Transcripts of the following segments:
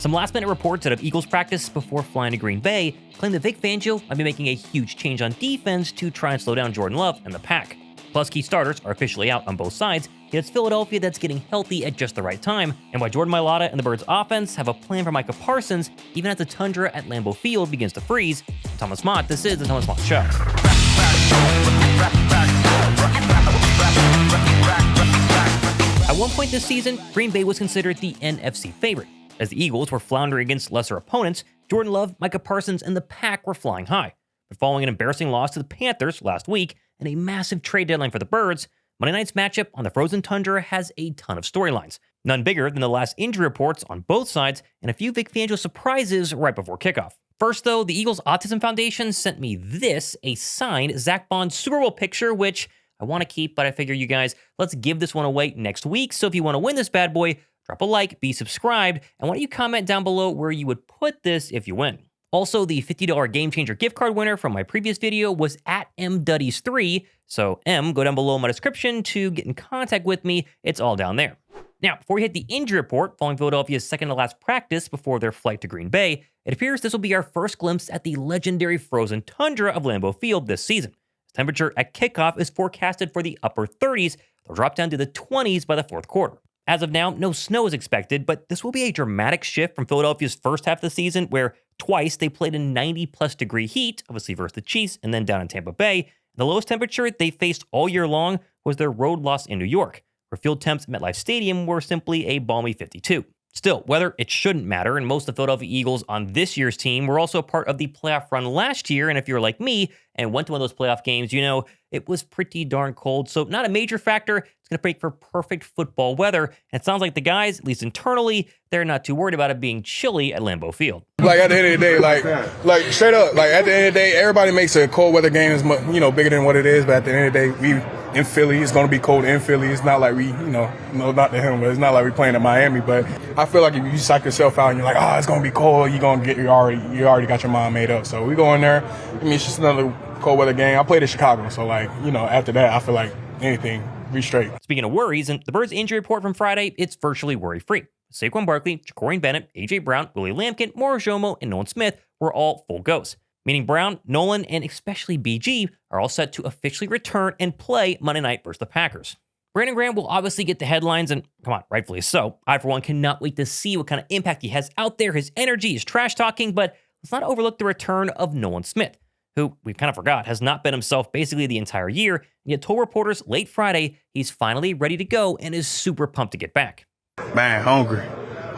Some last-minute reports out of Eagles practice before flying to Green Bay claim that Vic Fangio might be making a huge change on defense to try and slow down Jordan Love and the pack. Plus, key starters are officially out on both sides, yet it's Philadelphia that's getting healthy at just the right time, and why Jordan Mailata and the Birds' offense have a plan for Micah Parsons even as the tundra at Lambeau Field begins to freeze. I'm Thomas Mott, this is the Thomas Mott Show. At one point this season, Green Bay was considered the NFC favorite. As the Eagles were floundering against lesser opponents, Jordan Love, Micah Parsons, and the pack were flying high. But following an embarrassing loss to the Panthers last week and a massive trade deadline for the Birds, Monday night's matchup on the frozen tundra has a ton of storylines. None bigger than the last injury reports on both sides and a few Vic Fangio surprises right before kickoff. First, though, the Eagles Autism Foundation sent me this, a signed Zack Baun Super Bowl picture, which I want to keep, but I figure you guys, let's give this one away next week. So if you want to win this bad boy, drop a like, be subscribed, and why don't you comment down below where you would put this if you win. Also, the $50 Game Changer gift card winner from my previous video was at MDuddies3, so M, go down below in my description to get in contact with me. It's all down there. Now, before we hit the injury report following Philadelphia's second-to-last practice before their flight to Green Bay, it appears this will be our first glimpse at the legendary frozen tundra of Lambeau Field this season. The temperature at kickoff is forecasted for the upper 30s. They'll drop down to the 20s by the fourth quarter. As of now, no snow is expected, but this will be a dramatic shift from Philadelphia's first half of the season, where twice they played in 90-plus degree heat, obviously versus the Chiefs, and then down in Tampa Bay. The lowest temperature they faced all year long was their road loss in New York, where field temps at MetLife Stadium were simply a balmy 52. Still, weather, it shouldn't matter, and most of the Philadelphia Eagles on this year's team were also a part of the playoff run last year, and if you're like me and went to one of those playoff games, you know it was pretty darn cold, so not a major factor. It's going to make for perfect football weather, and it sounds like the guys, at least internally, they're not too worried about it being chilly at Lambeau Field. Like, at the end of the day, like straight up, like, at the end of the day, everybody makes a cold weather game is, bigger than what it is, but at the end of the day, we in Philly, it's going to be cold in Philly. It's not like we, not to him, but it's not like we playing in Miami. But I feel like if you psych yourself out and you're like, it's going to be cold, you already got your mind made up. So we go in there. I mean, it's just another cold weather game. I played in Chicago, so after that, I feel like anything, be straight. Speaking of worries, and the Birds injury report from Friday, it's virtually worry-free. Saquon Barkley, Jacorian Bennett, A.J. Brown, Willie Lampkin, Morris Jomo, and Nolan Smith were all full goes. Meaning Brown, Nolan, and especially BG are all set to officially return and play Monday night versus the Packers. Brandon Graham will obviously get the headlines, and come on, rightfully so. I, for one, cannot wait to see what kind of impact he has out there, his energy, his trash talking, but let's not overlook the return of Nolan Smith, who we kind of forgot has not been himself basically the entire year, and yet told reporters late Friday he's finally ready to go and is super pumped to get back. Man, hungry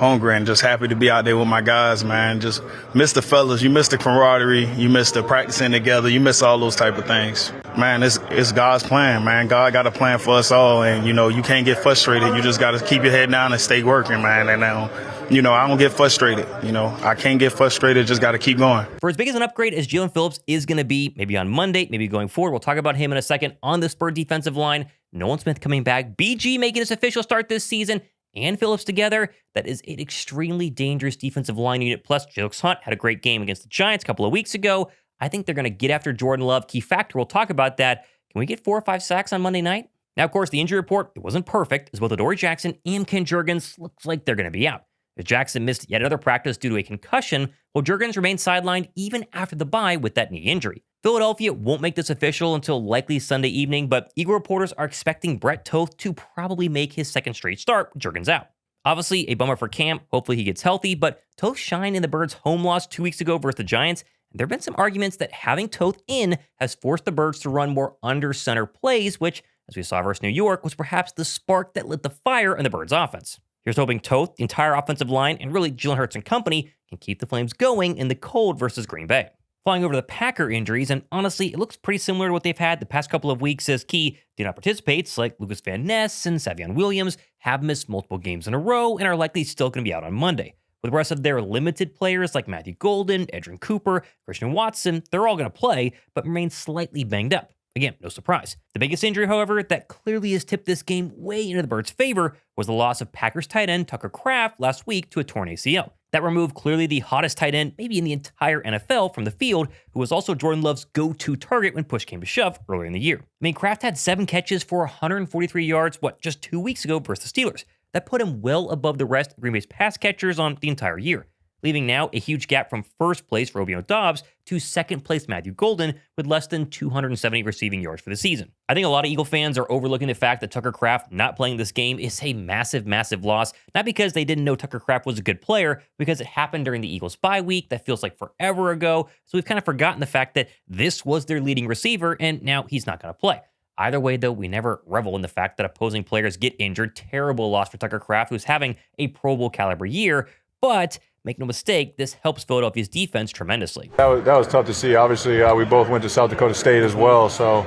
and just happy to be out there with my guys, man. Just miss the fellas. You miss the camaraderie. You miss the practicing together. You miss all those type of things. Man, it's God's plan, man. God got a plan for us all, and, you can't get frustrated. You just got to keep your head down and stay working, man. And now, I don't get frustrated. I can't get frustrated. Just got to keep going. For as big as an upgrade as Jaelan Phillips is going to be, maybe on Monday, maybe going forward, we'll talk about him in a second on the Spur defensive line. Nolan Smith coming back, BG making his official start this season, and Phillips together, that is an extremely dangerous defensive line unit. Plus, Jokes Hunt had a great game against the Giants a couple of weeks ago. I think they're going to get after Jordan Love. Key factor, we'll talk about that. Can we get 4 or 5 sacks on Monday night? Now, of course, the injury report, it wasn't perfect, as both Adoree Jackson and Jurgens looks like they're going to be out. As Jackson missed yet another practice due to a concussion, while Jurgens remained sidelined even after the bye with that knee injury. Philadelphia won't make this official until likely Sunday evening, but Eagle reporters are expecting Brett Toth to probably make his second straight start with Jurgens out. Obviously, a bummer for Cam. Hopefully he gets healthy, but Toth shined in the Birds' home loss 2 weeks ago versus the Giants, and there have been some arguments that having Toth in has forced the Birds to run more under-center plays, which, as we saw versus New York, was perhaps the spark that lit the fire in the Birds' offense. Here's hoping Toth, the entire offensive line, and really Jalen Hurts and company can keep the Flames going in the cold versus Green Bay. Flying over to the Packer injuries, and honestly, it looks pretty similar to what they've had the past couple of weeks as key do not participates, like Lucas Van Ness and Savion Williams, have missed multiple games in a row and are likely still going to be out on Monday. With the rest of their limited players like Matthew Golden, Edrin Cooper, Christian Watson, they're all going to play, but remain slightly banged up. Again, no surprise. The biggest injury, however, that clearly has tipped this game way into the Birds' favor was the loss of Packers tight end Tucker Kraft last week to a torn ACL. That removed clearly the hottest tight end, maybe in the entire NFL, from the field, who was also Jordan Love's go-to target when push came to shove earlier in the year. I mean, Kraft had 7 catches for 143 yards, just 2 weeks ago versus the Steelers. That put him well above the rest of Green Bay's pass catchers on the entire year. leaving now a huge gap from first place Romeo Doubs to second place Matthew Golden with less than 270 receiving yards for the season. I think a lot of Eagle fans are overlooking the fact that Tucker Kraft not playing this game is a massive, massive loss, not because they didn't know Tucker Kraft was a good player, because it happened during the Eagles bye week that feels like forever ago, so we've kind of forgotten the fact that this was their leading receiver, and now he's not going to play. Either way, though, we never revel in the fact that opposing players get injured. Terrible loss for Tucker Kraft, who's having a Pro Bowl caliber year, but make no mistake, this helps Philadelphia's defense tremendously. That was tough to see. Obviously, we both went to South Dakota State as well, so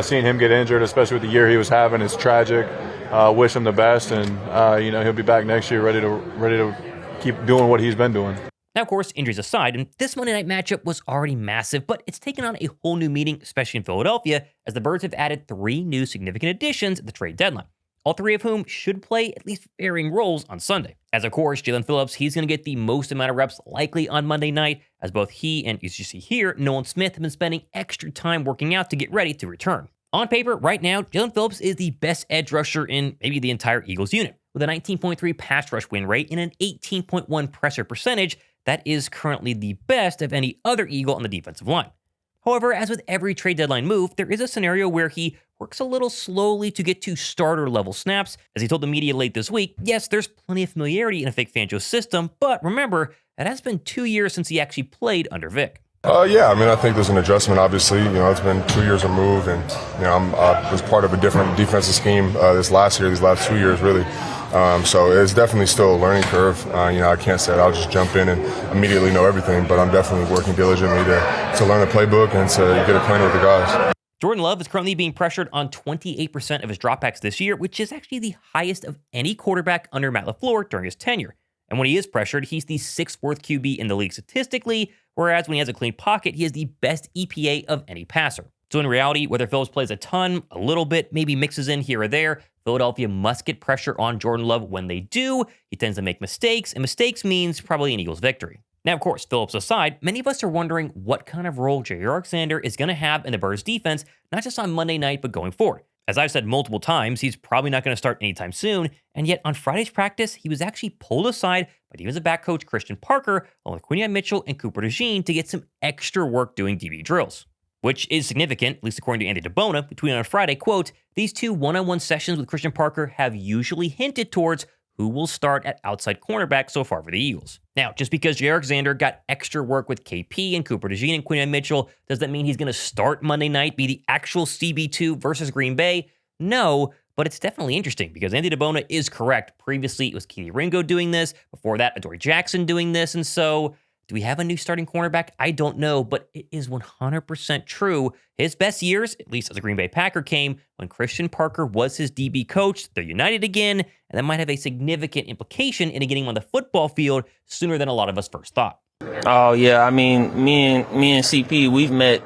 seeing him get injured, especially with the year he was having, is tragic. Wish him the best, and he'll be back next year ready to keep doing what he's been doing. Now, of course, injuries aside, and this Monday night matchup was already massive, but it's taken on a whole new meaning, especially in Philadelphia, as the Birds have added 3 new significant additions at the trade deadline, all 3 of whom should play at least varying roles on Sunday. As of course, Jaelan Phillips, he's going to get the most amount of reps likely on Monday night, as both he and, as you see here, Nolan Smith have been spending extra time working out to get ready to return. On paper, right now, Jaelan Phillips is the best edge rusher in maybe the entire Eagles unit, with a 19.3 pass rush win rate and an 18.1 pressure percentage. That is currently the best of any other Eagle on the defensive line. However, as with every trade deadline move, there is a scenario where he works a little slowly to get to starter level snaps. As he told the media late this week, yes, there's plenty of familiarity in a Vic Fangio system, but remember, it has been 2 years since he actually played under Vic. I think there's an adjustment. Obviously, it's been 2 years removed, and I was part of a different defensive scheme these last 2 years, really. So it's definitely still a learning curve. I can't say I'll just jump in and immediately know everything, but I'm definitely working diligently to learn the playbook and to get acquainted with the guys. Jordan Love is currently being pressured on 28% of his dropbacks this year, which is actually the highest of any quarterback under Matt LaFleur during his tenure. And when he is pressured, he's the 6th worst QB in the league statistically, whereas when he has a clean pocket, he has the best EPA of any passer. So in reality, whether Phillips plays a ton, a little bit, maybe mixes in here or there, Philadelphia must get pressure on Jordan Love. When they do, he tends to make mistakes, and mistakes means probably an Eagles victory. Now, of course, Phillips aside, many of us are wondering what kind of role Jaire Alexander is going to have in the Birds defense, not just on Monday night, but going forward. As I've said multiple times, he's probably not going to start anytime soon, and yet on Friday's practice, he was actually pulled aside by defensive back coach Christian Parker, along with Quinion Mitchell and Cooper DeJean, to get some extra work doing DB drills. Which is significant, at least according to Andy DeBona, tweeting on Friday, quote, "These 2 one-on-one sessions with Christian Parker have usually hinted towards who will start at outside cornerback so far for the Eagles." Now, just because Jaire Alexander got extra work with KP and Cooper DeJean and Quinion Mitchell, does that mean he's going to start Monday night, be the actual CB2 versus Green Bay? No, but it's definitely interesting because Andy DeBona is correct. Previously, it was Keely Ringo doing this. Before that, Adoree Jackson doing this. And so, do we have a new starting cornerback? I don't know, but it is 100% true. His best years, at least as a Green Bay Packer, came when Christian Parker was his DB coach. They're united again, and that might have a significant implication into getting him on the football field sooner than a lot of us first thought. Oh, yeah. I mean, me and CP, we've met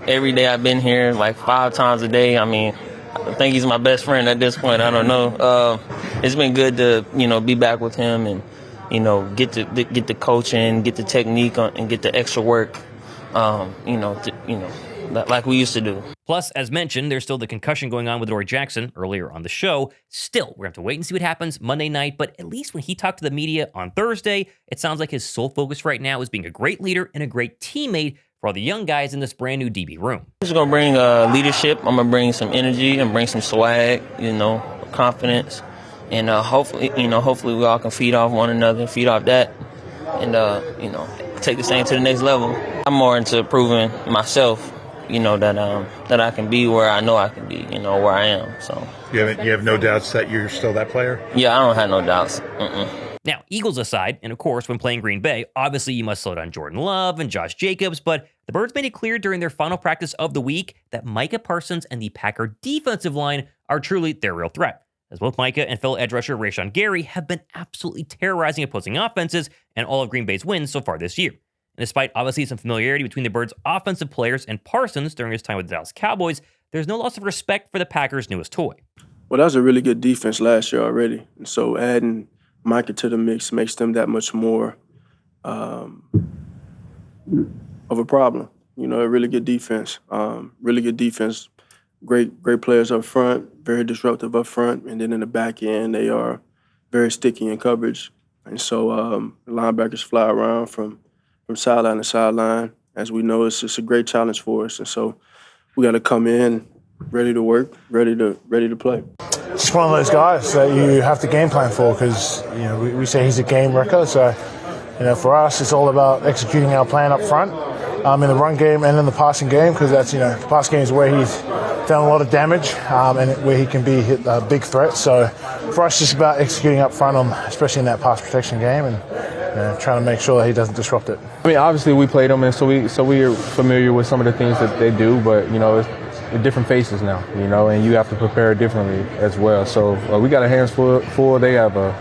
every day I've been here, like 5 times a day. I mean, I think he's my best friend at this point. I don't know. It's been good to, be back with him and, get the coaching, get the technique and get the extra work, like we used to do. Plus, as mentioned, there's still the concussion going on with Adoree Jackson earlier on the show. Still, we're going to have to wait and see what happens Monday night, but at least when he talked to the media on Thursday, it sounds like his sole focus right now is being a great leader and a great teammate for all the young guys in this brand new DB room. I'm just going to bring leadership. I'm going to bring some energy and bring some swag, confidence. And hopefully we all can feed off one another, feed off that, and take this thing to the next level. I'm more into proving myself, that I can be where I know I can be, where I am. So you have no doubts that you're still that player? Yeah, I don't have no doubts. Now, Eagles aside, and of course, when playing Green Bay, obviously you must slow down Jordan Love and Josh Jakobs, but the Birds made it clear during their final practice of the week that Micah Parsons and the Packer defensive line are truly their real threat, as both Micah and fellow edge rusher Rashawn Gary have been absolutely terrorizing opposing offenses and all of Green Bay's wins so far this year. And despite obviously some familiarity between the Birds' offensive players and Parsons during his time with the Dallas Cowboys, there's no loss of respect for the Packers' newest toy. Well, that was a really good defense last year already. And so adding Micah to the mix makes them that much more of a problem. A really good defense. Great players up front, very disruptive up front, and then in the back end, they are very sticky in coverage. And so linebackers fly around from sideline to sideline. As we know, it's a great challenge for us. And so we got to come in ready to work, ready to play. It's one of those guys that you have to game plan for because, we say he's a game wrecker. So, for us, it's all about executing our plan up front in the run game and in the passing game because that's, the pass game is where he's done a lot of damage and where he can be a big threat. So for us, it's about executing up front, especially in that pass protection game and trying to make sure that he doesn't disrupt it. I mean, obviously we played them, and so we are familiar with some of the things that they do, but, it's different faces now, and you have to prepare differently as well. So we got our hands full. They have a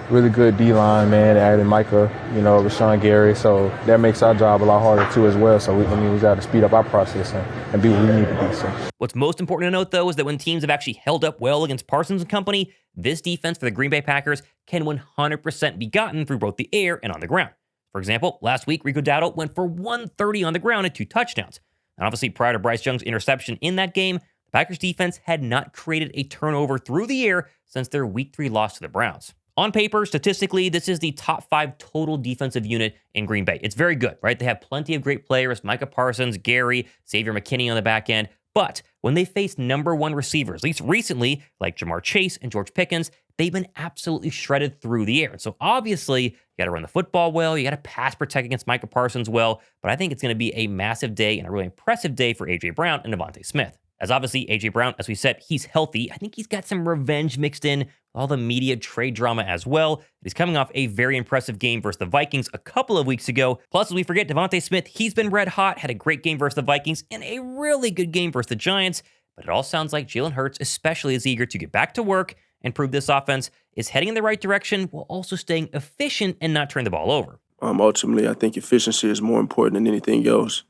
really good D-line, man, adding Micah, Rashawn Gary. So that makes our job a lot harder, too, as well. So, we got to speed up our process and be what we need to be. So. What's most important to note, though, is that when teams have actually held up well against Parsons and company, this defense for the Green Bay Packers can 100% be gotten through both the air and on the ground. For example, last week, Rico Dowdle went for 130 on the ground and 2 touchdowns. And obviously, prior to Bryce Young's interception in that game, the Packers defense had not created a turnover through the air since their Week 3 loss to the Browns. On paper, statistically, this is the top 5 total defensive unit in Green Bay. It's very good, right? They have plenty of great players, Micah Parsons, Gary, Xavier McKinney on the back end. But when they face number 1 receivers, at least recently, like Jamar Chase and George Pickens, they've been absolutely shredded through the air. And so obviously, you got to run the football well. You got to pass protect against Micah Parsons well. But I think it's going to be a massive day and a really impressive day for A.J. Brown and Devontae Smith. As obviously, A.J. Brown, as we said, he's healthy. I think he's got some revenge mixed in with all the media trade drama as well. He's coming off a very impressive game versus the Vikings a couple of weeks ago. Plus, as we forget, Devontae Smith, he's been red hot, had a great game versus the Vikings and a really good game versus the Giants. But it all sounds like Jalen Hurts especially is eager to get back to work and prove this offense is heading in the right direction while also staying efficient and not turn the ball over. Ultimately, I think efficiency is more important than anything else.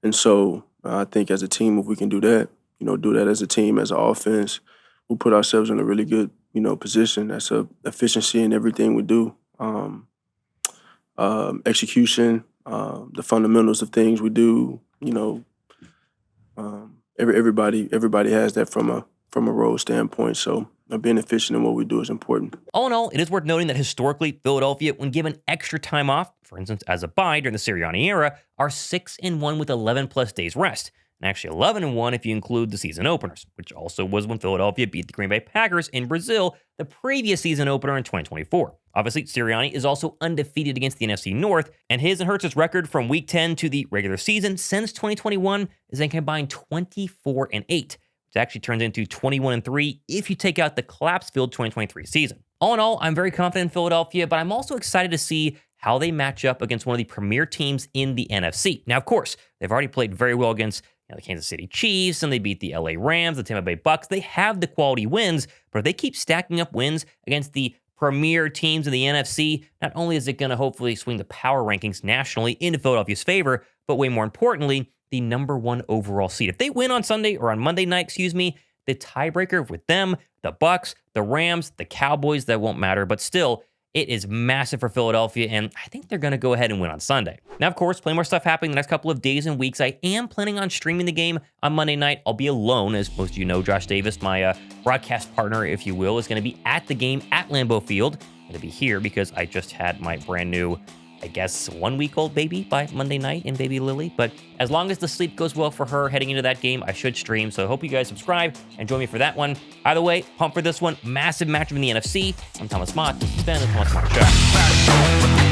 And so I think as a team, if we can do that, do that as a team, as an offense, we'll put ourselves in a really good, position. That's efficiency in everything we do. Execution, the fundamentals of things we do, everybody has that from a role standpoint. So being efficient in what we do is important. All in all, it is worth noting that historically, Philadelphia, when given extra time off, for instance, as a bye during the Sirianni era, are 6-1 with 11+ days rest. And actually 11-1 if you include the season openers, which also was when Philadelphia beat the Green Bay Packers in Brazil, the previous season opener in 2024. Obviously, Sirianni is also undefeated against the NFC North, and his and Hurts' record from Week 10 to the regular season since 2021 is a combined 24-8, which actually turns into 21-3 if you take out the collapse-filled 2023 season. All in all, I'm very confident in Philadelphia, but I'm also excited to see how they match up against one of the premier teams in the NFC. Now, of course, they've already played very well against the Kansas City Chiefs, and they beat the LA Rams, the Tampa Bay Bucks. They have the quality wins, but if they keep stacking up wins against the premier teams in the NFC, not only is it going to hopefully swing the power rankings nationally into Philadelphia's favor, but way more importantly, the number 1 overall seed. If they win on Sunday or on Monday night, the tiebreaker with them, the Bucks, the Rams, the Cowboys, that won't matter, but still, it is massive for Philadelphia, and I think they're going to go ahead and win on Sunday. Now, of course, plenty more stuff happening the next couple of days and weeks. I am planning on streaming the game on Monday night. I'll be alone, as most of you know. Josh Davis, my broadcast partner, if you will, is going to be at the game at Lambeau Field. I'm going to be here because I just had my brand new, 1-week-old baby by Monday night in baby Lily. But as long as the sleep goes well for her heading into that game, I should stream. So I hope you guys subscribe and join me for that one. Either way, pump for this one. Massive matchup in the NFC. I'm Thomas Mott. This has been the Thomas Mott Show.